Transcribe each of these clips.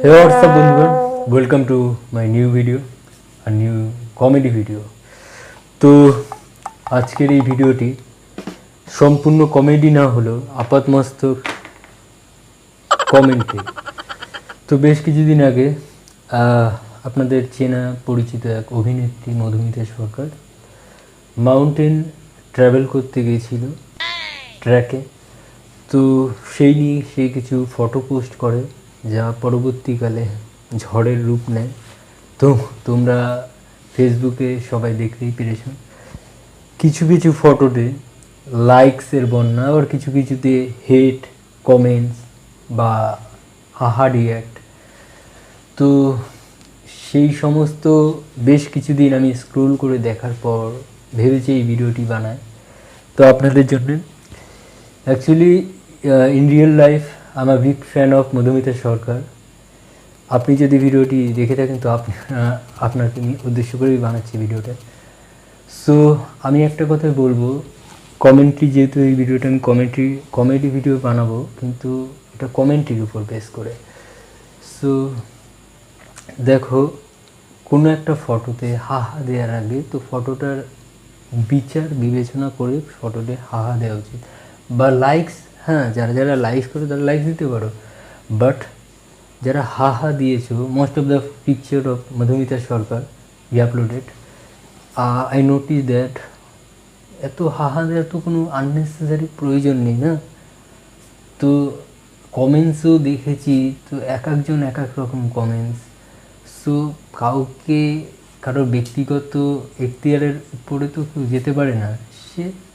Hey, what's up বন্ধুগণ, welcome to my new video আর new comedy video. তো আজকের এই ভিডিওটি সম্পূর্ণ কমেডি না হলেও আপাতমস্তক কমেন্টে। তো বেশ কিছুদিন আগে আপনাদের চেনা পরিচিত এক অভিনেত্রী মধুমিতা সরকার মাউন্টেন ট্রাভেল করতে গিয়েছিল ট্র্যাকে। তো সেই নিয়ে সে কিছু ফটো পোস্ট করে, যা পরবর্তীকালে ঝড়ের রূপ নেয়। তো তোমরা ফেসবুকে সবাই দেখতেই পেরেছ। কিছু কিছু ফটোতে লাইকসের বন্যা, আবার কিছু কিছুতে হেট কমেন্টস বা হাহা রিয়্যাক্ট। তো সেই সমস্ত বেশ কিছুদিন আমি স্ক্রোল করে দেখার পর ভেবেছি এই ভিডিওটি বানায় তো আপনাদের জন্য। Actually in real life I am a big fan of Madhumita Sarkar. আপনি যদি ভিডিওটি দেখে থাকেন তো আপনাকে উদ্দেশ্য করেই বানাচ্ছি ভিডিওটা। সো আমি একটা কথা বলবো, কমেন্ট্রি, যেহেতু এই ভিডিওটা আমি কমেডি ভিডিও বানাবো, কিন্তু এটা কমেন্ট্রির উপর বেস করে। সো দেখো, কোনো একটা ফটোতে হাহা দেওয়ার আগে তো ফটোটার বিচার বিবেচনা করে ফটোতে হাহা দেওয়া উচিত। বা লাইকস, হ্যাঁ, যারা যারা লাইক করে তারা লাইক দিতে পারো, বাট যারা হাহা দিয়েছো, most of the picture of Madhumita Sarkar E uploaded, I notice that এত হাহা দেওয়ার তো কোনো আননেসেসারি প্রয়োজন নেই না। তো কমেন্টসও দেখেছি, তো এক একজন এক এক রকম কমেন্টস। সো কাউকে কারোর ব্যক্তিগত এখতিয়ারের উপরে তো কেউ যেতে পারে না।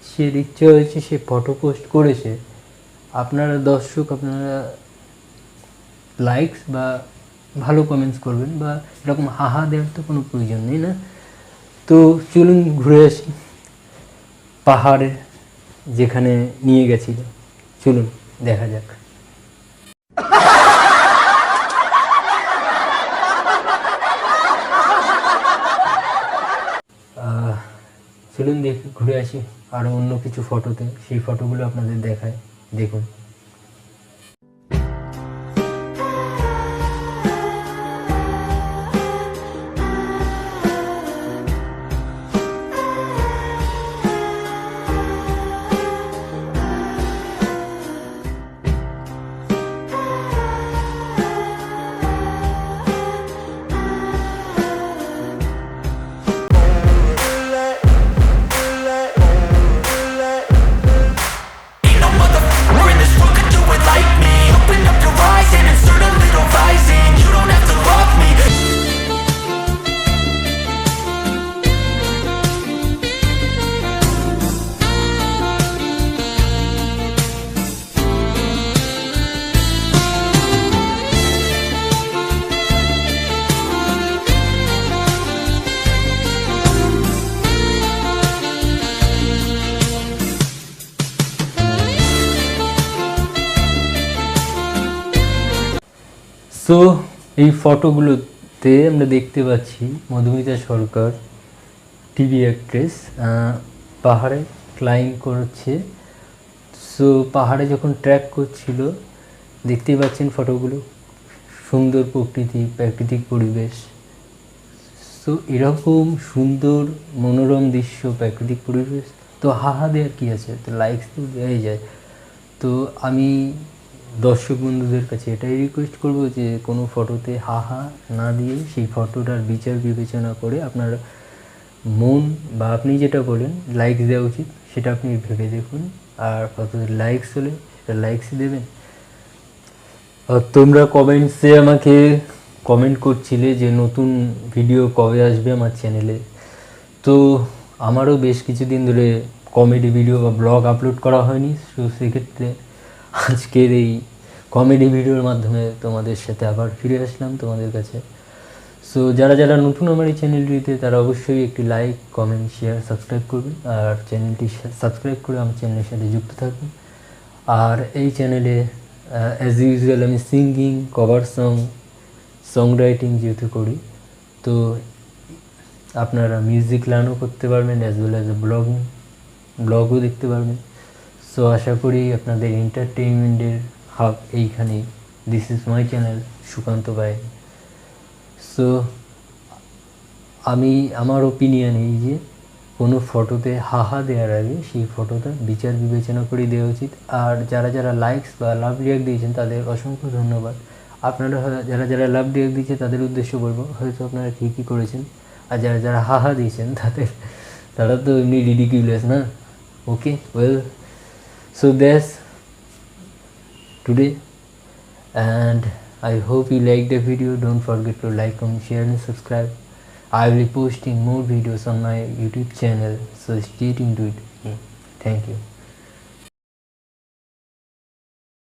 সে ইচ্ছে হয়েছে, সে ফটো পোস্ট করেছে, আপনারা দর্শক আপনারা লাইকস বা ভালো কমেন্টস করবেন, বা এরকম হাহা দেওয়ার তো কোনো প্রয়োজন নেই না। তো চলুন ঘুরে আসি পাহাড়ে, যেখানে নিয়ে গেছিল। চলুন দেখা যাক। চলুন ঘুরে আসি আরও অন্য কিছু ফটোতে, সেই ফটোগুলো আপনাদের দেখায়, দেখুন। সো এই ফটোগুলোতে আমরা দেখতে পাচ্ছি মধুমিতা সরকার, টিভি অ্যাক্ট্রেস, পাহাড়ে ক্লাইম্ব করছে। সো পাহাড়ে যখন ট্র্যাক করছিল, দেখতেই পাচ্ছেন ফটোগুলো, সুন্দর প্রকৃতি, প্রাকৃতিক পরিবেশ। সো এরকম সুন্দর মনোরম দৃশ্য, প্রাকৃতিক পরিবেশ, তো হাহা দেওয়ার কী আছে, তো লাইকস তো দেওয়াই যায়। তো আমি দর্শক বন্ধুদের কাছে এটাই রিকোয়েস্ট করব যে কোনো ফটোতে হাহা না দিয়ে সেই ফটোটার বিচার বিবেচনা করে আপনার মন বা আপনি যেটা বলেন লাইকস দেওয়া উচিত, সেটা আপনি ভেবে দেখুন। আর ফটোতে লাইকস হলে সেটা লাইকসই দেবেন। আর তোমরা কমেন্টসে আমাকে কমেন্ট করছিলে যে নতুন ভিডিও কবে আসবে আমার চ্যানেলে। তো আমারও বেশ কিছুদিন ধরে কমেডি ভিডিও বা ব্লগ আপলোড করা হয়নি। তো সেক্ষেত্রে আজকের এই কমেডি ভিডিওর মাধ্যমে তোমাদের সাথে আবার ফিরে আসলাম তোমাদের কাছে। সো যারা যারা নতুন আমার এই চ্যানেলটিতে, তারা অবশ্যই একটি লাইক, কমেন্ট, শেয়ার, সাবস্ক্রাইব করবেন। আর চ্যানেলটি সাবস্ক্রাইব করে আমার চ্যানেলের সাথে যুক্ত থাকবেন। আর এই চ্যানেলে অ্যাজ ইউজুয়াল আমি সিঙ্গিং, কভার সং রাইটিং যেহেতু করি, তো আপনারা মিউজিক লার্নও করতে পারবেন, অ্যাজ ওয়েল অ্যাজ ব্লগও দেখতে পারবেন। সো আশা করি আপনাদের এন্টারটেইনমেন্টের হাব এইখানেই। This is my channel Sukanta Bain. So আমার ওপিনিয়ন এই যে কোনো ফটোতে হাহা দেওয়ার আগে সেই ফটোটা বিচার বিবেচনা করে দেওয়া উচিত। আর যারা যারা লাইকস বা লাভ রিয়াক্ট দিয়েছেন তাদের অসংখ্য ধন্যবাদ। আপনারা যারা যারা লাভ রিয়াক্ট দিয়েছে তাদের উদ্দেশ্য বলবো, হয়তো আপনারা ঠিকই করেছেন। আর যারা যারা হাহা দিয়েছেন তারা তো এমনি রিডিকিউলাস না। Okay, well, so that's today, and I hope you liked the video. Don't forget to like, comment, share and subscribe. I will be posting more videos on my YouTube channel, so stay tuned to it. Thank you.